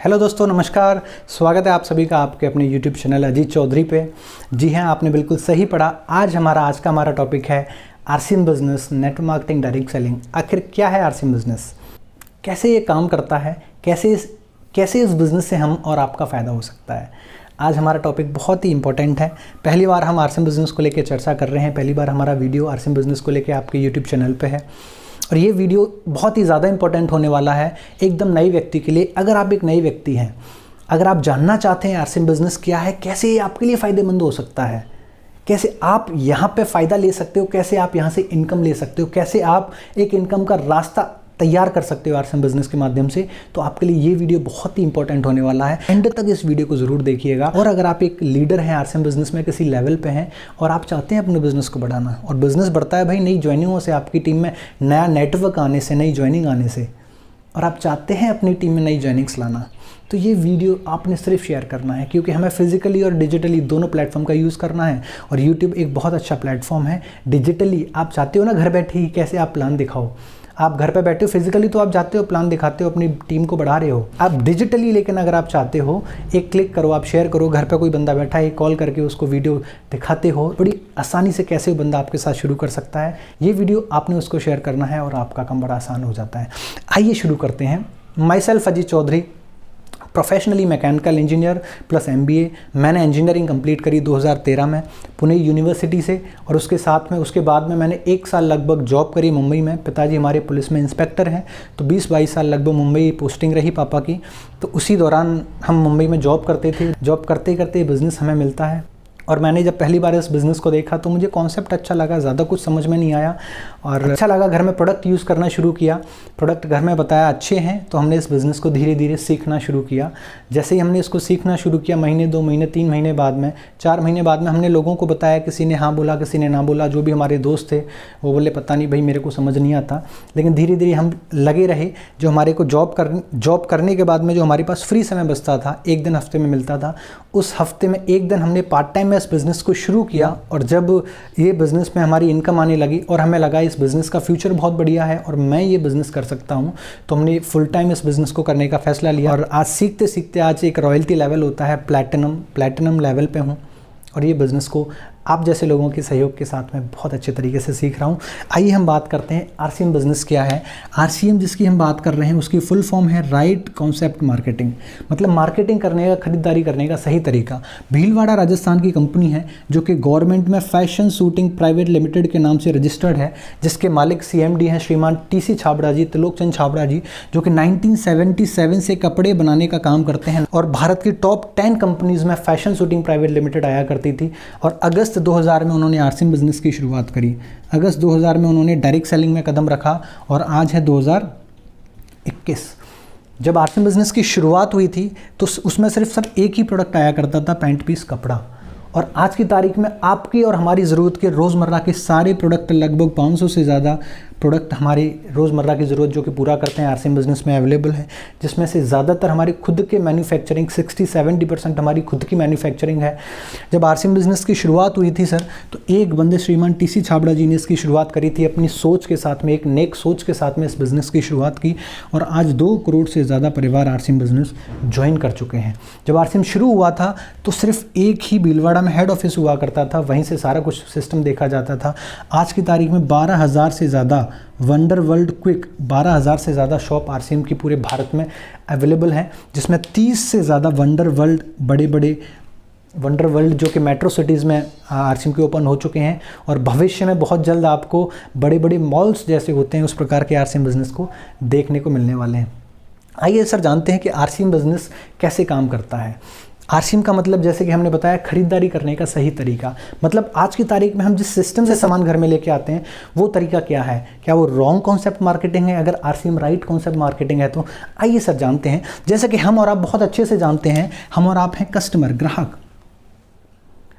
Hello दोस्तों, नमस्कार। स्वागत है आप सभी का आपके अपने YouTube चैनल अजीत चौधरी पे। जी हाँ, आपने बिल्कुल सही पढ़ा। आज का हमारा टॉपिक है RCM business, network marketing, direct selling. आखिर क्या है आरसीएम बिजनेस, कैसे ये काम करता है, कैसे इस बिज़नेस से हम और आपका फ़ायदा हो सकता है। आज हमारा टॉपिक बहुत ही इंपॉर्टेंट है। पहली बार हम आरसीएम बिजनेस को लेकर चर्चा कर रहे हैं। पहली बार हमारा वीडियो आरसीएम बिजनेस को लेकर आपके YouTube चैनल पे है और ये वीडियो बहुत ही ज़्यादा इंपॉर्टेंट होने वाला है एकदम नए व्यक्ति के लिए। अगर आप एक नए व्यक्ति हैं, अगर आप जानना चाहते हैं आरसीएम बिजनेस क्या है, कैसे ये आपके लिए फ़ायदेमंद हो सकता है, कैसे आप यहाँ पे फ़ायदा ले सकते हो, कैसे आप यहाँ से इनकम ले सकते हो, कैसे आप एक इनकम का रास्ता तैयार कर सकते हो आरसीएम बिजनेस के माध्यम से, तो आपके लिए ये वीडियो बहुत ही इंपॉर्टेंट होने वाला है। एंड तक इस वीडियो को ज़रूर देखिएगा। और अगर आप एक लीडर हैं आरसीएम बिजनेस में, किसी लेवल पे हैं और आप चाहते हैं अपने बिजनेस को बढ़ाना, और बिजनेस बढ़ता है भाई नई ज्वाइनिंगों से, आपकी टीम में नया नेटवर्क आने से, नई ज्वाइनिंग आने से, और आप चाहते हैं अपनी टीम में नई ज्वाइनिंग्स लाना, तो ये वीडियो आपने सिर्फ शेयर करना है, क्योंकि हमें फिजिकली और डिजिटली दोनों प्लेटफॉर्म का यूज़ करना है। और यूट्यूब एक बहुत अच्छा प्लेटफॉर्म है। डिजिटली आप चाहते हो ना घर बैठे ही कैसे आप प्लान दिखाओ, आप घर पे बैठे हो, फिजिकली तो आप जाते हो, प्लान दिखाते हो, अपनी टीम को बढ़ा रहे हो। आप डिजिटली लेकिन अगर आप चाहते हो, एक क्लिक करो, आप शेयर करो, घर पे कोई बंदा बैठा है, कॉल करके उसको वीडियो दिखाते हो, बड़ी आसानी से कैसे वो बंदा आपके साथ शुरू कर सकता है। ये वीडियो आपने उसको शेयर करना है और आपका काम बड़ा आसान हो जाता है। आइए शुरू करते हैं। Myself Ajit Chaudhary, professionally mechanical engineer plus MBA. मैंने इंजीनियरिंग कंप्लीट करी 2013 में पुणे यूनिवर्सिटी से, और उसके बाद में मैंने 1 साल लगभग जॉब करी मुंबई में। पिताजी हमारे पुलिस में इंस्पेक्टर हैं, तो 20-22 साल लगभग मुंबई पोस्टिंग रही पापा की। तो उसी दौरान हम मुंबई में जॉब करते थे। जॉब करते करते बिज़नेस हमें मिलता है, और मैंने जब पहली बार इस बिज़नेस को देखा तो मुझे कॉन्सेप्ट अच्छा लगा, ज़्यादा कुछ समझ में नहीं आया और अच्छा लगा। घर में प्रोडक्ट यूज़ करना शुरू किया, प्रोडक्ट घर में बताया अच्छे हैं, तो हमने इस बिज़नेस को धीरे धीरे सीखना शुरू किया। जैसे ही हमने इसको सीखना शुरू किया, महीने 2 महीने 3 महीने बाद में, 4 महीने बाद में हमने लोगों को बताया, किसी ने हाँ बोला, किसी ने ना बोला। जो भी हमारे दोस्त थे वो बोले पता नहीं भाई, मेरे को समझ नहीं आता। लेकिन धीरे धीरे हम लगे रहे। जो हमारे को जॉब करने के बाद में जो हमारे पास फ्री समय बचता था, 1 दिन हफ्ते में मिलता था, उस हफ्ते में 1 दिन हमने पार्ट टाइम में इस बिज़नेस को शुरू किया। और जब ये बिज़नेस में हमारी इनकम आने लगी और हमें लगा इस बिज़नेस का फ्यूचर बहुत बढ़िया है और मैं ये बिज़नेस कर सकता हूँ, तो हमने फुल टाइम इस बिज़नेस को करने का फैसला लिया। और आज सीखते सीखते आज एक रॉयल्टी लेवल होता है, प्लैटिनम लेवल पे हूँ, और ये बिज़नेस को आप जैसे लोगों के सहयोग के साथ मैं बहुत अच्छे तरीके से सीख रहा हूँ। आइए हम बात करते हैं आरसीएम बिज़नेस क्या है। आरसीएम जिसकी हम बात कर रहे हैं उसकी फुल फॉर्म है राइट कॉन्सेप्ट मार्केटिंग, मतलब मार्केटिंग करने का, खरीदारी करने का सही तरीका। भीलवाड़ा राजस्थान की कंपनी है जो कि गवर्नमेंट में फैशन शूटिंग प्राइवेट लिमिटेड के नाम से रजिस्टर्ड है, जिसके मालिक CMD हैं श्रीमान TC छाबड़ा जी, त्रिलोक चंद छाबड़ा जी, जो कि 1977 से कपड़े बनाने का काम करते हैं और भारत की टॉप 10 कंपनीज़ में फैशन शूटिंग प्राइवेट लिमिटेड आया करती थी। और अगस्त 2000 में उन्होंने आरसीएम बिज़नेस की शुरुआत करी। अगस्त 2000 में उन्होंने डायरेक्ट सेलिंग में कदम रखा और आज है 2021। जब आरसीएम बिज़नेस की शुरुआत हुई थी तो उसमें सिर्फ एक ही प्रोडक्ट आया करता था, पैंट पीस कपड़ा। और आज की तारीख में आपकी और हमारी ज़रूरत के रोज़मर्रा के सारे प्रोडक्ट, लगभग 500 से ज़्यादा प्रोडक्ट हमारी रोज़मर्रा की ज़रूरत जो कि पूरा करते हैं आरसीएम बिज़नेस में अवेलेबल है, जिसमें से ज़्यादातर हमारी खुद के मैन्युफैक्चरिंग, 60-70% हमारी खुद की मैन्युफैक्चरिंग है। जब आरसीएम बिज़नेस की शुरुआत हुई थी सर, तो एक बंदे श्रीमान TC छाबड़ा जी ने इसकी शुरुआत करी थी अपनी सोच के साथ में, एक नेक सोच के साथ में इस बिज़नेस की शुरुआत की, और आज 2 करोड़ से ज़्यादा परिवार आरसीएम बिज़नेस ज्वाइन कर चुके हैं। जब आरसीएम शुरू हुआ था तो सिर्फ एक ही भीलवाड़ा में हेड ऑफिस हुआ करता था, वहीं से सारा कुछ सिस्टम देखा जाता था। आज की तारीख में 12,000 से ज़्यादा वंडर वर्ल्ड क्विक, 12,000 से ज़्यादा शॉप आरसीएम की पूरे भारत में अवेलेबल हैं, जिसमें 30 से ज़्यादा वंडर वर्ल्ड, बड़े वंडर वर्ल्ड जो कि मेट्रो सिटीज़ में आरसीएम के ओपन हो चुके हैं। और भविष्य में बहुत जल्द आपको बड़े मॉल्स जैसे होते हैं उस प्रकार के आरसीएम बिज़नेस को देखने को मिलने वाले हैं। आइए सर जानते हैं कि आरसीएम बिज़नेस कैसे काम करता है। आरसीएम का मतलब जैसे कि हमने बताया, खरीदारी करने का सही तरीका। मतलब आज की तारीख में हम जिस सिस्टम से सामान घर में लेके आते हैं वो तरीका क्या है, क्या वो रॉन्ग कॉन्सेप्ट मार्केटिंग है? अगर आरसीएम राइट कॉन्सेप्ट मार्केटिंग है तो आइए सर जानते हैं। जैसे कि हम और आप बहुत अच्छे से जानते हैं, हम और आप हैं कस्टमर, ग्राहक।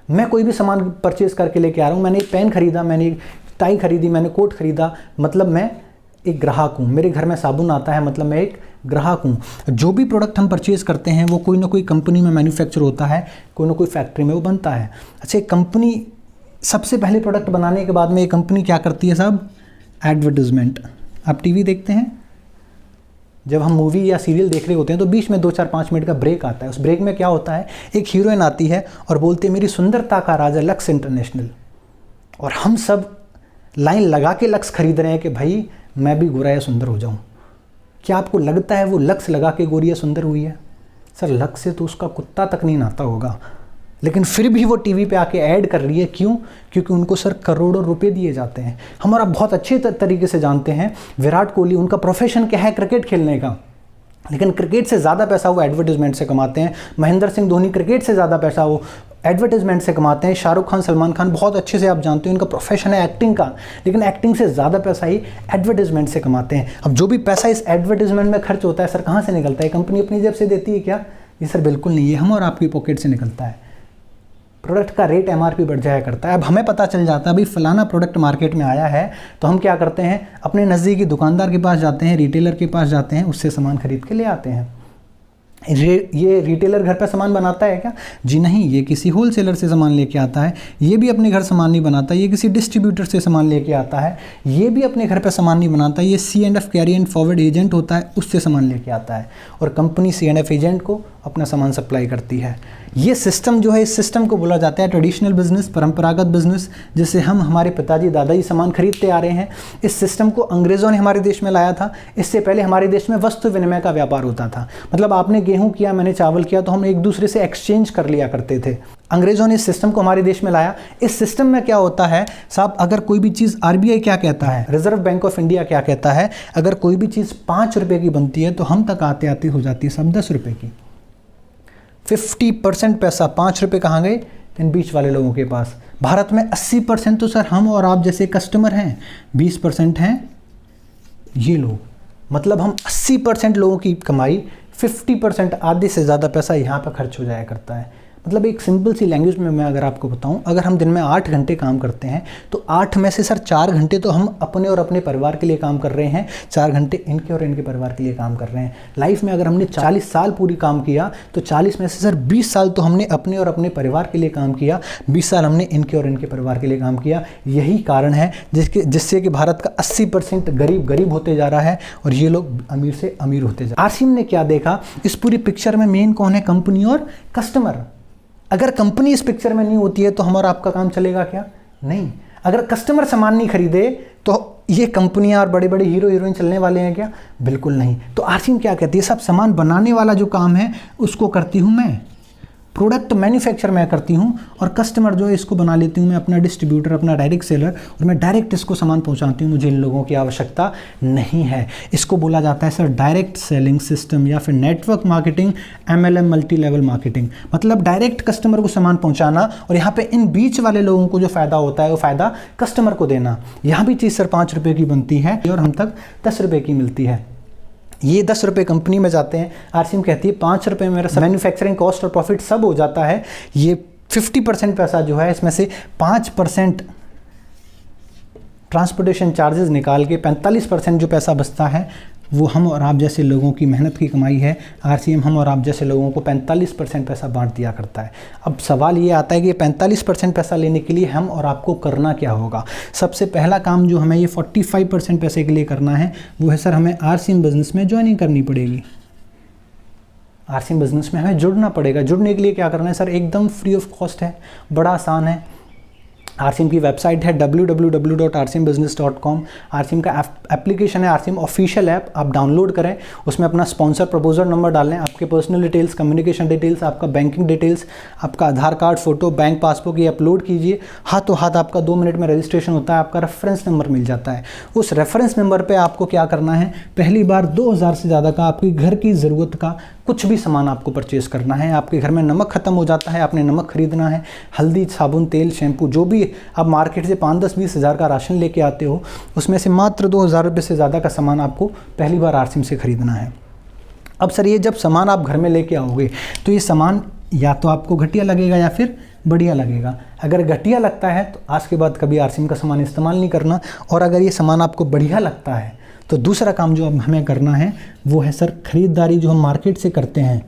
मैं कोई भी सामान परचेज करके लेके आ रहा हूँ, मैंने एक पेन खरीदा, मैंने एक टाई खरीदी, मैंने कोट खरीदा, मतलब मैं एक ग्राहक हूँ। मेरे घर में साबुन आता है, मतलब मैं एक ग्राहक हूँ। जो भी प्रोडक्ट हम परचेज़ करते हैं वो कोई ना कोई कंपनी में मैन्युफैक्चर होता है, कोई ना कोई फैक्ट्री में वो बनता है। अच्छा, एक कंपनी सबसे पहले प्रोडक्ट बनाने के बाद में एक कंपनी क्या करती है साहब? एडवर्टीज़मेंट। आप टीवी देखते हैं, जब हम मूवी या सीरियल देख रहे होते हैं तो बीच में 2-4-5 मिनट का ब्रेक आता है। उस ब्रेक में क्या होता है, एक हीरोइन आती है और बोलती है मेरी सुंदरता का राजा लक्स इंटरनेशनल, और हम सब लाइन लगा के लक्स खरीद रहे हैं कि भाई मैं भी गोरा या सुंदर हो जाऊं। क्या आपको लगता है वो लक्स लगा के गोरी या सुंदर हुई है? सर लक्स से तो उसका कुत्ता तक नहीं नाता होगा, लेकिन फिर भी वो टीवी पे आके ऐड कर रही है। क्यों? क्योंकि उनको सर करोड़ों रुपए दिए जाते हैं। हमारा बहुत अच्छे तरीके से जानते हैं विराट कोहली, उनका प्रोफेशन क्या है, क्रिकेट खेलने का, लेकिन क्रिकेट से ज़्यादा पैसा वो एडवर्टीजमेंट से कमाते हैं। महेंद्र सिंह धोनी क्रिकेट से ज़्यादा पैसा वो एडवर्टीजमेंट से कमाते हैं। शाहरुख खान, सलमान खान बहुत अच्छे से आप जानते हैं उनका प्रोफेशन है एक्टिंग का, लेकिन एक्टिंग से ज़्यादा पैसा ही एडवर्टीजमेंट से कमाते हैं। अब जो भी पैसा इस एडवर्टीजमेंट में खर्च होता है सर कहाँ से निकलता है? कंपनी अपनी जेब से देती है क्या? ये सर बिल्कुल नहीं, ये हम और आपकी पॉकेट से निकलता है। प्रोडक्ट का रेट एमआरपी बढ़ जाया करता है। अब हमें पता चल जाता है भाई फलाना प्रोडक्ट मार्केट में आया है, तो हम क्या करते हैं, अपने नज़दीकी दुकानदार के पास जाते हैं, रिटेलर के पास जाते हैं, उससे सामान खरीद के ले आते हैं। ये रिटेलर घर पर सामान बनाता है क्या? जी नहीं, ये किसी होलसेलर से सामान लेके आता है। ये भी अपने घर सामान नहीं बनाता, ये किसी डिस्ट्रीब्यूटर से सामान लेके आता है। ये भी अपने घर पर सामान नहीं बनाता, ये C&F carry and forward agent होता है, उससे सामान लेके आता है, और कंपनी C&F एजेंट को अपना सामान सप्लाई करती है। ये सिस्टम जो है, इस सिस्टम को बोला जाता है ट्रेडिशनल बिजनेस, परंपरागत बिजनेस, जिससे हम हमारे पिताजी दादाजी सामान खरीदते आ रहे हैं। इस सिस्टम को अंग्रेज़ों ने हमारे देश में लाया था। इससे पहले हमारे देश में वस्तु विनिमय का व्यापार होता था। मतलब आपने गेहूं किया, मैंने चावल किया, तो हम एक दूसरे से एक्सचेंज कर लिया करते थे। अंग्रेज़ों ने इस सिस्टम को हमारे देश में लाया। इस सिस्टम में क्या होता है साहब, अगर कोई भी चीज़ RBI क्या कहता है, रिजर्व बैंक ऑफ इंडिया क्या कहता है, अगर कोई भी चीज़ 5 रुपये की बनती है तो हम तक आते आते हो जाती है सब 10 रुपये की। 50% पैसा 5 रुपये कहाँ गए? इन बीच वाले लोगों के पास। भारत में 80% तो सर हम और आप जैसे कस्टमर हैं, 20% हैं ये लोग। मतलब हम 80% लोगों की कमाई, 50% आधे से ज़्यादा पैसा यहाँ पर खर्च हो जाया करता है। मतलब एक सिंपल सी लैंग्वेज में मैं अगर आपको बताऊं, अगर हम दिन में 8 घंटे काम करते हैं तो 8 में से सर 4 घंटे तो हम अपने और अपने परिवार के लिए काम कर रहे हैं, 4 घंटे इनके और इनके परिवार के लिए काम कर रहे हैं। लाइफ में अगर हमने 40 साल पूरी काम किया तो 40 में से सर 20 साल तो हमने अपने और अपने परिवार के लिए काम किया, 20 साल हमने इनके और इनके परिवार के लिए काम किया। यही कारण है जिससे कि भारत का 80% गरीब होते जा रहा है और ये लोग अमीर से अमीर होते जा रहे हैं। आसिम ने क्या देखा, इस पूरी पिक्चर में मेन कौन है? कंपनी और कस्टमर। अगर कंपनी इस पिक्चर में नहीं होती है तो हमारा आपका काम चलेगा क्या? नहीं। अगर कस्टमर सामान नहीं खरीदे तो ये कंपनियां और बड़े बड़े हीरो हीरोइन चलने वाले हैं क्या? बिल्कुल नहीं। तो आसिम क्या कहती है, सब सामान बनाने वाला जो काम है उसको करती हूँ मैं, प्रोडक्ट मैन्युफैक्चर मैं करती हूँ, और कस्टमर जो है इसको बना लेती हूँ मैं, अपना डिस्ट्रीब्यूटर, अपना डायरेक्ट सेलर, और मैं डायरेक्ट इसको सामान पहुँचाती हूँ। मुझे इन लोगों की आवश्यकता नहीं है। इसको बोला जाता है सर डायरेक्ट सेलिंग सिस्टम या फिर network marketing, MLM, multi level marketing. मतलब डायरेक्ट कस्टमर को सामान पहुँचाना, और यहाँ पे इन बीच वाले लोगों को जो फ़ायदा होता है वो फ़ायदा कस्टमर को देना। यहाँ भी चीज़ सर 5 रुपये की बनती है और हम तक 10 रुपये की मिलती है। ये 10 रुपये कंपनी में जाते हैं। आरसीएम कहती है 5 रुपये में मेरा मैन्युफैक्चरिंग कॉस्ट और प्रॉफिट सब हो जाता है। ये 50% पैसा जो है इसमें से 5% ट्रांसपोर्टेशन चार्जेस निकाल के 45% जो पैसा बचता है वो हम और आप जैसे लोगों की मेहनत की कमाई है। आरसीएम हम और आप जैसे लोगों को 45% पैसा बांट दिया करता है। अब सवाल ये आता है कि 45% पैसा लेने के लिए हम और आपको करना क्या होगा। सबसे पहला काम जो हमें ये 45% पैसे के लिए करना है वो है सर हमें आरसीएम बिजनेस में ज्वाइनिंग करनी पड़ेगी। आरसीएम बिजनेस में हमें जुड़ना पड़ेगा। जुड़ने के लिए क्या करना है सर, एकदम फ्री ऑफ कॉस्ट है, बड़ा आसान है। आरसीएम की वेबसाइट है www.rcmbusiness.com। आरसीएम का एप्लीकेशन है आरसीएम ऑफिशियल ऐप, आप डाउनलोड करें। उसमें अपना स्पॉन्सर प्रपोजल नंबर डालें, आपके पर्सनल डिटेल्स, कम्युनिकेशन डिटेल्स, आपका बैंकिंग डिटेल्स, आपका आधार कार्ड, फोटो, बैंक पासबुक ये अपलोड कीजिए। हाथों हाथ आपका 2 मिनट में रजिस्ट्रेशन होता है। आपका रेफरेंस नंबर मिल जाता है। उस रेफरेंस नंबर पर आपको क्या करना है, पहली बार 2000 से ज़्यादा का आपकी घर की ज़रूरत का कुछ भी सामान आपको परचेज़ करना है। आपके घर में नमक ख़त्म हो जाता है, आपने नमक खरीदना है, हल्दी, साबुन, तेल, शैम्पू, जो भी आप मार्केट से 5, 10, 20 हज़ार का राशन लेके आते हो उसमें से मात्र 2000 रुपये से ज़्यादा का सामान आपको पहली बार आरसीएम से ख़रीदना है। अब सर ये जब सामान आप घर में लेके आओगे तो ये सामान या तो आपको घटिया लगेगा या फिर बढ़िया लगेगा। अगर घटिया लगता है तो आज के बाद कभी आरसीएम का सामान इस्तेमाल नहीं करना, और अगर ये सामान आपको बढ़िया लगता है तो दूसरा काम जो अब हमें करना है वो है सर ख़रीदारी जो हम मार्केट से करते हैं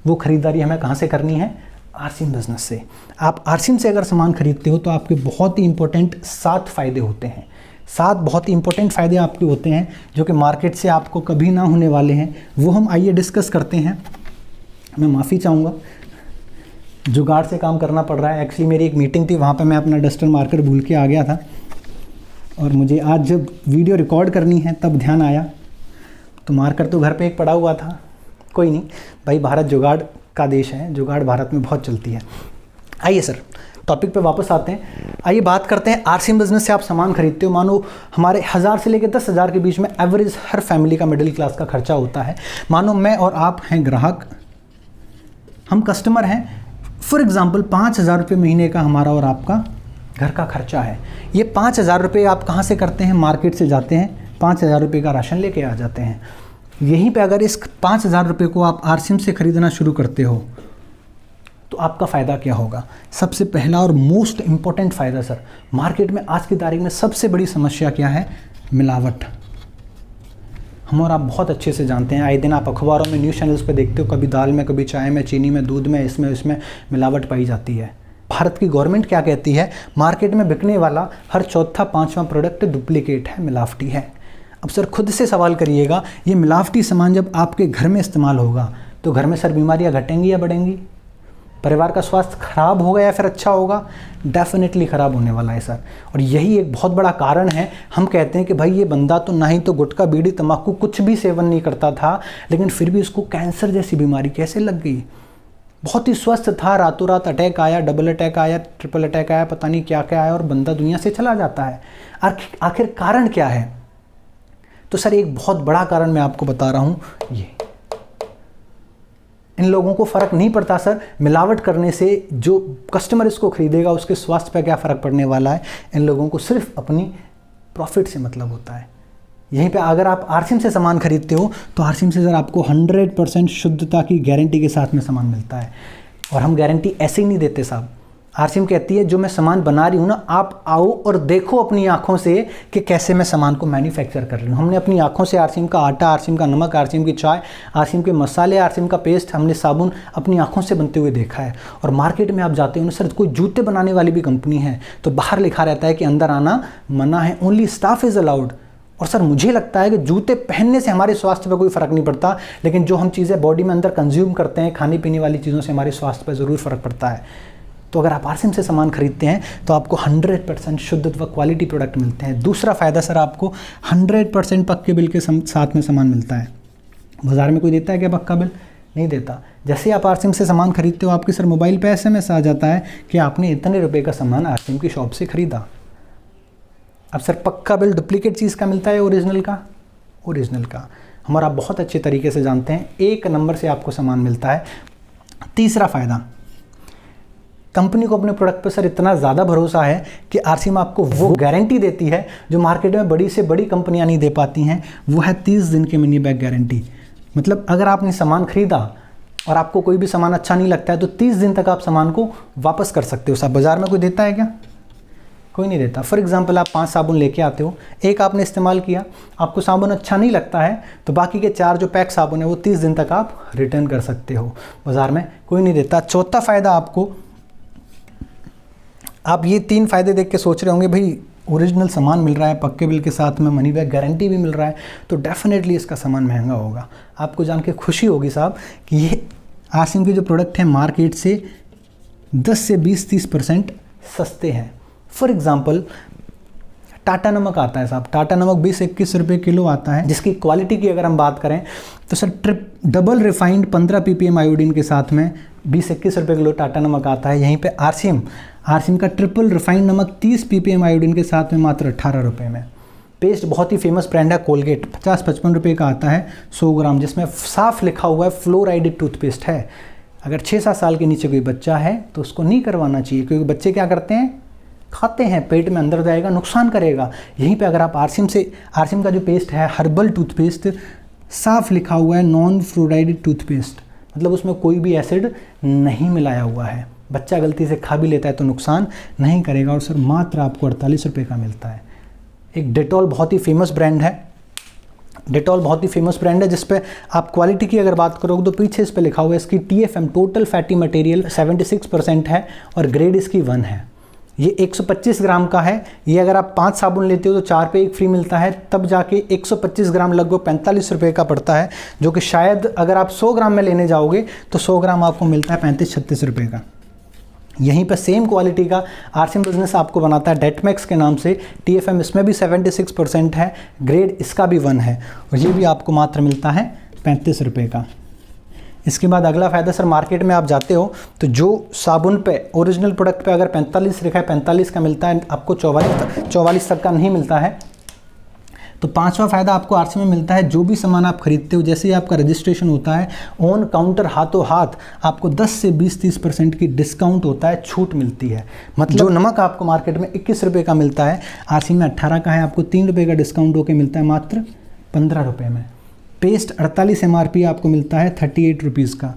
वो ख़रीदारी हमें कहाँ से करनी है, आरसीएम बिजनेस से। आप आरसीएम से अगर सामान खरीदते हो तो आपके बहुत ही इंपॉर्टेंट 7 फ़ायदे होते हैं। 7 बहुत ही इंपॉर्टेंट फ़ायदे आपके होते हैं जो कि मार्केट से आपको कभी ना होने वाले हैं, वो हम आइए डिस्कस करते हैं। मैं माफ़ी चाहूँगा, जुगाड़ से काम करना पड़ रहा है। एक्चुअली मेरी एक मीटिंग थी, वहाँ पे मैं अपना डस्टर मार्कर भूल के आ गया था और मुझे आज जब वीडियो रिकॉर्ड करनी है तब ध्यान आया, तो मार्कर तो घर पे एक पड़ा हुआ था। कोई नहीं भाई, भारत जुगाड़ का देश है, जुगाड़ भारत में बहुत चलती है। आइए सर टॉपिक पे वापस आते हैं। आइए बात करते हैं आरसीएम बिजनेस से आप सामान खरीदते हो। मानो हमारे 1000 से लेकर 10,000 के बीच में एवरेज हर फैमिली का मिडिल क्लास का खर्चा होता है। मानो मैं और आप हैं ग्राहक, हम कस्टमर हैं। फॉर एग्जांपल 5,000 रुपये महीने का हमारा और आपका घर का खर्चा है। ये 5,000 रुपये आप कहाँ से करते हैं? मार्केट से जाते हैं, 5,000 रुपये का राशन लेके आ जाते हैं। यहीं पे अगर इस 5,000 रुपये को आप आरसीएम से ख़रीदना शुरू करते हो तो आपका फ़ायदा क्या होगा? सबसे पहला और मोस्ट इम्पॉर्टेंट फ़ायदा सर, मार्केट में आज की तारीख में सबसे बड़ी समस्या क्या है? मिलावट। हम और आप बहुत अच्छे से जानते हैं, आए दिन आप अखबारों में, न्यूज़ चैनल्स पे देखते हो, कभी दाल में, कभी चाय में, चीनी में, दूध में, इसमें मिलावट पाई जाती है। भारत की गवर्नमेंट क्या कहती है? मार्केट में बिकने वाला हर चौथा 5वां प्रोडक्ट डुप्लीकेट है, मिलावटी है। अब सर खुद से सवाल करिएगा, ये मिलावटी सामान जब आपके घर में इस्तेमाल होगा तो घर में सर बीमारियां घटेंगी या बढ़ेंगी? परिवार का स्वास्थ्य खराब होगा या फिर अच्छा होगा? डेफिनेटली ख़राब होने वाला है सर। और यही एक बहुत बड़ा कारण है, हम कहते हैं कि भाई ये बंदा तो ना ही तो गुटखा, बीड़ी, तंबाकू कुछ भी सेवन नहीं करता था, लेकिन फिर भी उसको कैंसर जैसी बीमारी कैसे लग गई? बहुत ही स्वस्थ था, रातों रात अटैक आया, डबल अटैक आया, ट्रिपल अटैक आया, पता नहीं क्या क्या आया और बंदा दुनिया से चला जाता है। आखिर कारण क्या है? तो सर एक बहुत बड़ा कारण मैं आपको बता रहा हूँ, ये इन लोगों को फ़र्क नहीं पड़ता सर मिलावट करने से जो कस्टमर इसको खरीदेगा उसके स्वास्थ्य पर क्या फ़र्क पड़ने वाला है। इन लोगों को सिर्फ अपनी प्रॉफिट से मतलब होता है। यहीं पे अगर आप आरसीएम से सामान खरीदते हो तो आरसीएम से सर आपको 100% शुद्धता की गारंटी के साथ में सामान मिलता है। और हम गारंटी ऐसे ही नहीं देते साहब। आरसीएम कहती है जो मैं सामान बना रही हूँ ना, आप आओ और देखो अपनी आंखों से कि कैसे मैं सामान को मैन्युफैक्चर कर रही हूँ। हमने अपनी आंखों से आरसीएम का आटा, आरसीएम का नमक, आरसीएम की चाय, आरसीएम के मसाले, आरसीएम का पेस्ट, हमने साबुन अपनी आंखों से बनते हुए देखा है। और मार्केट में आप जाते हो ना सर, कोई जूते बनाने वाली भी कंपनी है तो बाहर लिखा रहता है कि अंदर आना मना है, ओनली स्टाफ इज़ अलाउड। और सर मुझे लगता है कि जूते पहनने से हमारे स्वास्थ्य पर कोई फ़र्क नहीं पड़ता, लेकिन जो हम चीज़ें बॉडी में अंदर कंज्यूम करते हैं, खाने पीने वाली चीज़ों से हमारे स्वास्थ्य पर ज़रूर फ़र्क पड़ता है। तो अगर आप आरसीएम से सामान खरीदते हैं तो आपको 100% शुद्ध व क्वालिटी प्रोडक्ट मिलते हैं। दूसरा फ़ायदा सर, आपको 100% पक्के बिल के साथ में सामान मिलता है। बाज़ार में कोई देता है क्या पक्का बिल? नहीं देता। जैसे आप आरसीएम से सामान खरीदते हो, आपके सर मोबाइल पे SMS आ जाता है कि आपने इतने रुपये का सामान आरसीएम की शॉप से ख़रीदा। अब सर पक्का बिल डुप्लीकेट चीज़ का मिलता है ओरिजिनल का? ओरिजिनल का। हमारा आप बहुत अच्छे तरीके से जानते हैं, 1 नंबर से आपको सामान मिलता है। तीसरा फ़ायदा, कंपनी को अपने प्रोडक्ट पर सर इतना ज़्यादा भरोसा है कि आरसीएम आपको वो गारंटी देती है जो मार्केट में बड़ी से बड़ी कंपनियां नहीं दे पाती हैं। वो है 30 दिन की मनी बैक गारंटी। मतलब अगर आपने सामान खरीदा और आपको कोई भी सामान अच्छा नहीं लगता है तो 30 दिन तक आप सामान को वापस कर सकते हो। सब बाज़ार में कोई देता है क्या? कोई नहीं देता। फॉर एग्जांपल आप 5 साबुन लेके आते हो, एक आपने इस्तेमाल किया, आपको साबुन अच्छा नहीं लगता है तो बाकी के 4 जो पैक साबुन है वो 30 दिन तक आप रिटर्न कर सकते हो। बाज़ार में कोई नहीं देता। चौथा फ़ायदा, आपको, आप ये 3 फ़ायदे देख के सोच रहे होंगे भाई ओरिजिनल सामान मिल रहा है, पक्के बिल के साथ में मनी बैक गारंटी भी मिल रहा है, तो डेफिनेटली इसका सामान महंगा होगा। आपको जान के खुशी होगी साहब कि ये आरसीएम के जो प्रोडक्ट हैं मार्केट से 10 से 20-30% सस्ते हैं। फॉर एग्ज़ाम्पल टाटा नमक आता है साहब, टाटा नमक 20-21 रुपये किलो आता है, जिसकी क्वालिटी की अगर हम बात करें तो sir double refined 15 ppm iodine के साथ में 20-21 रुपये किलो टाटा नमक आता है। यहीं पे आरसीएम का ट्रिपल रिफाइंड नमक 30 ppm आयोडीन के साथ में मात्र 18 रुपये में। पेस्ट बहुत ही फेमस ब्रांड है कोलगेट, 50-55 रुपये का आता है 100 ग्राम, जिसमें साफ लिखा हुआ है फ्लोराइडेड टूथपेस्ट है। अगर 6-7 साल के नीचे कोई बच्चा है तो उसको नहीं करवाना चाहिए, क्योंकि बच्चे क्या करते हैं, खाते हैं, पेट में अंदर जाएगा, नुकसान करेगा। यहीं पे अगर आप आरसीएम का जो पेस्ट है हर्बल टूथपेस्ट, साफ लिखा हुआ है नॉन फ्लोराइडेड टूथपेस्ट, मतलब उसमें कोई भी एसिड नहीं मिलाया हुआ है। बच्चा गलती से खा भी लेता है तो नुकसान नहीं करेगा। और सर मात्र आपको 48 रुपये का मिलता है। एक डेटॉल बहुत ही फेमस ब्रांड है, जिस पे आप क्वालिटी की अगर बात करोगे तो पीछे इस पे लिखा हुआ है इसकी TFM टोटल फैटी मटेरियल 76% है और ग्रेड इसकी 1 है। ये 125 ग्राम का है। ये अगर आप 5 साबुन लेते हो तो 4 पे 1 फ्री मिलता है, तब जाके 125 ग्राम लगभग 45 रुपये का पड़ता है, जो कि शायद अगर आप 100 ग्राम में लेने जाओगे तो 100 ग्राम आपको मिलता है 35-36 रुपये का। यहीं पर सेम क्वालिटी का आरसीएम बिजनेस आपको बनाता है डेटमैक्स के नाम से। टीएफएम इसमें भी 76% है, ग्रेड इसका भी 1 है, और ये भी आपको मात्र मिलता है 35 रुपये का। इसके बाद अगला फ़ायदा सर, मार्केट में आप जाते हो तो जो साबुन पे ओरिजिनल प्रोडक्ट पे अगर 45 लिखा है 45 का मिलता है, आपको 44 तक का नहीं मिलता है। तो 5वां फ़ायदा आपको आरसीएम में मिलता है, जो भी सामान आप खरीदते हो जैसे ही आपका रजिस्ट्रेशन होता है ऑन काउंटर हाथों हाथ आपको 10 से 20-30% की डिस्काउंट होता है, छूट मिलती है। मतलब जो नमक आपको मार्केट में 21 रुपये का मिलता है, आरसीएम में 18 का है, आपको 3 रुपये का डिस्काउंट होकर मिलता है मात्र 15 रुपये में। पेस्ट 48 MRP आपको मिलता है 38 रुपीज़ का।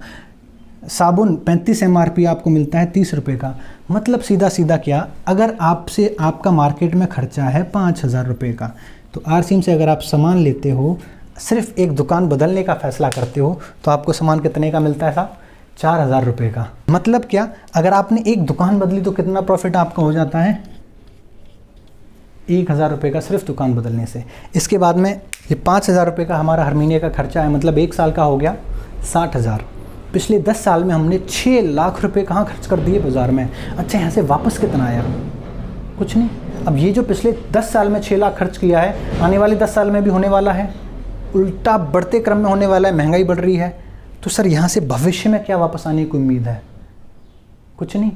साबुन 35 MRP आपको मिलता है 30 रुपये का। मतलब सीधा सीधा क्या, अगर आपसे आपका मार्केट में खर्चा है 5,000 रुपये का, तो आरसीएम से अगर आप सामान लेते हो, सिर्फ एक दुकान बदलने का फैसला करते हो, तो आपको सामान कितने का मिलता है साहब? 4,000 रुपये का। मतलब क्या, अगर आपने एक दुकान बदली तो कितना प्रॉफिट आपका हो जाता है? 1,000 रुपये का सिर्फ दुकान बदलने से। इसके बाद में ये 5,000 रुपये का हमारा हर महीने का खर्चा है, मतलब 1 साल का हो गया 60,000। पिछले 10 साल में हमने 6 लाख रुपए कहाँ खर्च कर दिए बाज़ार में। अच्छा, यहाँ से वापस कितना आया? कुछ नहीं। अब ये जो पिछले 10 साल में 6 लाख खर्च किया है, आने वाले 10 साल में भी होने वाला है, उल्टा बढ़ते क्रम में होने वाला है, महंगाई बढ़ रही है। तो सर यहाँ से भविष्य में क्या वापस आने की उम्मीद है? कुछ नहीं।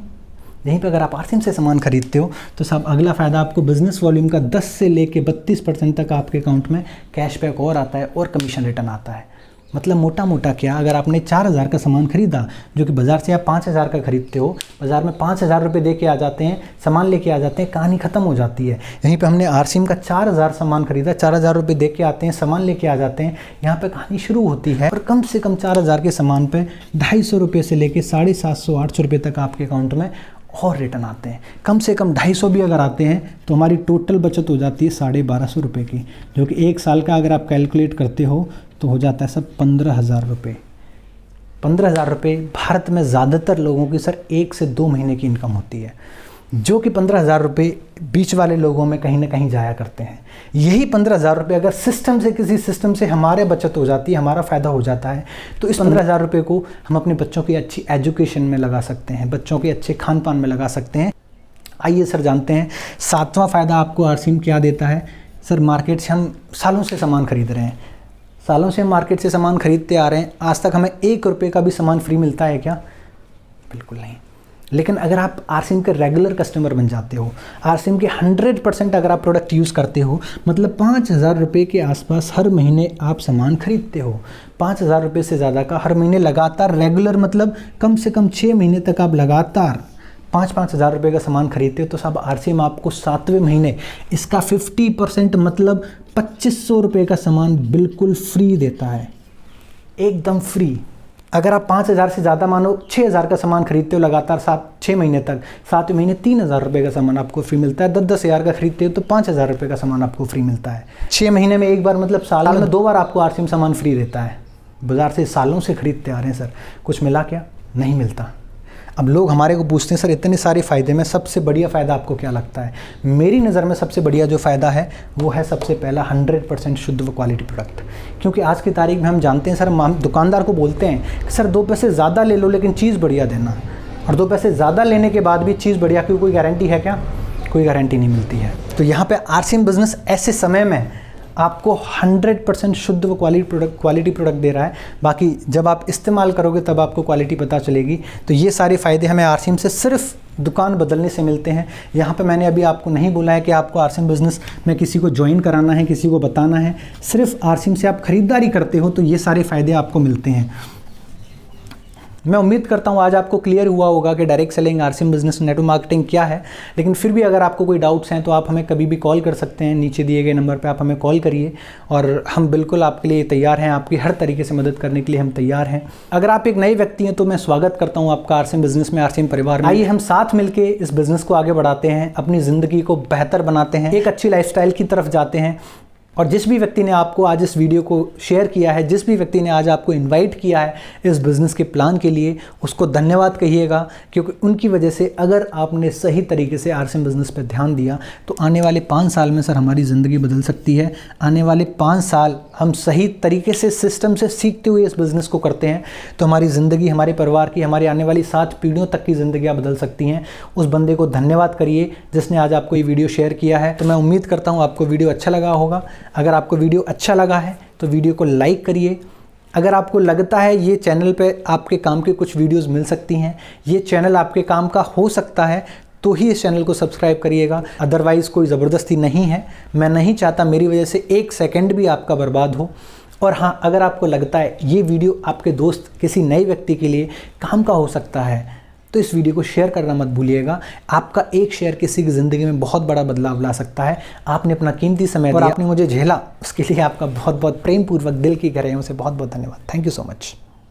यहीं पे अगर आप आरसीएम से सामान खरीदते हो तो साहब अगला फ़ायदा आपको बिज़नेस वॉल्यूम का 10 से लेके 32% तक आपके अकाउंट में कैशबैक और आता है और कमीशन रिटर्न आता है। मतलब मोटा मोटा क्या, अगर आपने 4,000 का सामान खरीदा, जो कि बाज़ार से आप 5,000 का खरीदते हो, बाज़ार में 5,000 रुपये दे के आ जाते हैं, सामान लेके आ जाते हैं, कहानी ख़त्म हो जाती है। यहीं पे हमने आरसीएम का 4,000 सामान खरीदा, 4,000 रुपये दे के आते हैं, सामान लेके आ जाते हैं, यहाँ पे कहानी शुरू होती है। और कम से कम 4,000 के सामान पे 250 रुपये से लेके 750-800 रुपये तक आपके अकाउंट में और रिटर्न आते हैं। कम से कम 250 भी अगर आते हैं तो हमारी टोटल बचत हो जाती है 1,250 रुपये की, जो कि 1 साल का अगर आप कैलकुलेट करते हो तो हो जाता है सब 15,000 रुपये। 15,000 रुपये भारत में ज़्यादातर लोगों की सर 1 से 2 महीने की इनकम होती है, जो कि 15,000 रुपये बीच वाले लोगों में कहीं ना कहीं जाया करते हैं। यही 15,000 रुपये अगर सिस्टम से, किसी सिस्टम से हमारे बचत हो जाती है, हमारा फ़ायदा हो जाता है, तो इस 15,000 रुपये को हम अपने बच्चों की अच्छी एजुकेशन में लगा सकते हैं, बच्चों के अच्छे खान पान में लगा सकते हैं। आइए सर जानते हैं 7वां फ़ायदा आपको आरसीएम क्या देता है। सर मार्केट से हम सालों से सामान खरीद रहे हैं, सालों से हम मार्केट से सामान खरीदते आ रहे हैं, आज तक हमें 1 रुपये का भी सामान फ्री मिलता है क्या? बिल्कुल नहीं। लेकिन अगर आप आरसीएम के रेगुलर कस्टमर बन जाते हो, आरसीएम के 100% अगर आप प्रोडक्ट यूज़ करते हो, मतलब 5,000 रुपये के आसपास हर महीने आप सामान खरीदते हो, 5,000 रुपये से ज़्यादा का हर महीने लगातार रेगुलर, मतलब कम से कम 6 महीने तक आप लगातार 5-5 हज़ार रुपये का सामान खरीदते हो, तो साहब आरसीएम आपको 7वें महीने इसका 50% मतलब 2,500 रुपये का सामान बिल्कुल फ्री देता है, एकदम फ्री। अगर आप 5,000 से ज़्यादा मानो 6,000 का सामान खरीदते हो लगातार 6 महीने तक, 7वें महीने 3,000 रुपये का सामान आपको फ्री मिलता है। 10-10 हज़ार का खरीदते हो तो 5,000 रुपये का सामान आपको फ्री मिलता है। 6 महीने में एक बार, मतलब साल में 2 बार आपको आरसीएम सामान फ्री देता है। बाज़ार से सालों से खरीदते आ रहे हैं सर, कुछ मिला क्या? नहीं मिलता। अब लोग हमारे को पूछते हैं सर इतने सारे फ़ायदे में सबसे बढ़िया फ़ायदा आपको क्या लगता है? मेरी नज़र में सबसे बढ़िया जो फ़ायदा है वो है सबसे पहला 100% शुद्ध व क्वालिटी प्रोडक्ट। क्योंकि आज की तारीख में हम जानते हैं सर, हम दुकानदार को बोलते हैं कि सर 2 पैसे ज़्यादा ले लो लेकिन चीज़ बढ़िया देना, और 2 पैसे ज़्यादा लेने के बाद भी चीज़ बढ़िया, क्योंकि कोई गारंटी है क्या? कोई गारंटी नहीं मिलती है। तो यहाँ पर आरसीएम बिज़नेस ऐसे समय में आपको 100% शुद्ध व क्वालिटी प्रोडक्ट दे रहा है। बाकी जब आप इस्तेमाल करोगे तब आपको क्वालिटी पता चलेगी। तो ये सारे फ़ायदे हमें आरसीएम से सिर्फ दुकान बदलने से मिलते हैं। यहाँ पे मैंने अभी आपको नहीं बोला है कि आपको आरसीएम बिज़नेस में किसी को ज्वाइन कराना है, किसी को बताना है। सिर्फ आरसीएम से आप ख़रीदारी करते हो तो ये सारे फ़ायदे आपको मिलते हैं। मैं उम्मीद करता हूँ आज आपको क्लियर हुआ होगा कि direct selling, RCM business, network marketing क्या है। लेकिन फिर भी अगर आपको कोई डाउट्स हैं तो आप हमें कभी भी कॉल कर सकते हैं, नीचे दिए गए नंबर पे आप हमें कॉल करिए और हम बिल्कुल आपके लिए तैयार हैं, आपकी हर तरीके से मदद करने के लिए हम तैयार हैं। अगर आप एक नए व्यक्ति हैं तो मैं स्वागत करता हूँ आपका आरसीएम बिजनेस में, आरसीएम परिवार में। आइए हम साथ मिलकर इस बिज़नेस को आगे बढ़ाते हैं, अपनी ज़िंदगी को बेहतर बनाते हैं, एक अच्छी लाइफस्टाइल की तरफ जाते हैं। और जिस भी व्यक्ति ने आपको आज इस वीडियो को शेयर किया है, जिस भी व्यक्ति ने आज आपको इनवाइट किया है इस बिज़नेस के प्लान के लिए, उसको धन्यवाद कहिएगा, क्योंकि उनकी वजह से अगर आपने सही तरीके से आरसीएम बिज़नेस पर ध्यान दिया तो आने वाले 5 साल में सर हमारी ज़िंदगी बदल सकती है। आने वाले 5 साल हम सही तरीके से सिस्टम से सीखते हुए इस बिज़नेस को करते हैं तो हमारी ज़िंदगी, हमारे परिवार की, हमारी आने वाली 7 पीढ़ियों तक की ज़िंदगियाँ बदल सकती हैं। उस बंदे को धन्यवाद करिए जिसने आज आपको ये वीडियो शेयर किया है। तो मैं उम्मीद करता हूँ आपको वीडियो अच्छा लगा होगा। अगर आपको वीडियो अच्छा लगा है तो वीडियो को लाइक करिए। अगर आपको लगता है ये चैनल पे आपके काम के कुछ वीडियोस मिल सकती हैं, ये चैनल आपके काम का हो सकता है, तो ही इस चैनल को सब्सक्राइब करिएगा। अदरवाइज़ कोई ज़बरदस्ती नहीं है। मैं नहीं चाहता मेरी वजह से 1 सेकंड भी आपका बर्बाद हो। और हाँ, अगर आपको लगता है ये वीडियो आपके दोस्त किसी नए व्यक्ति के लिए काम का हो सकता है तो इस वीडियो को शेयर करना मत भूलिएगा। आपका एक शेयर किसी की ज़िंदगी में बहुत बड़ा बदलाव ला सकता है। आपने अपना कीमती समय दिया और आपने मुझे झेला, उसके लिए आपका बहुत बहुत प्रेम पूर्वक दिल की गहराइयों से बहुत बहुत धन्यवाद। Thank you so much.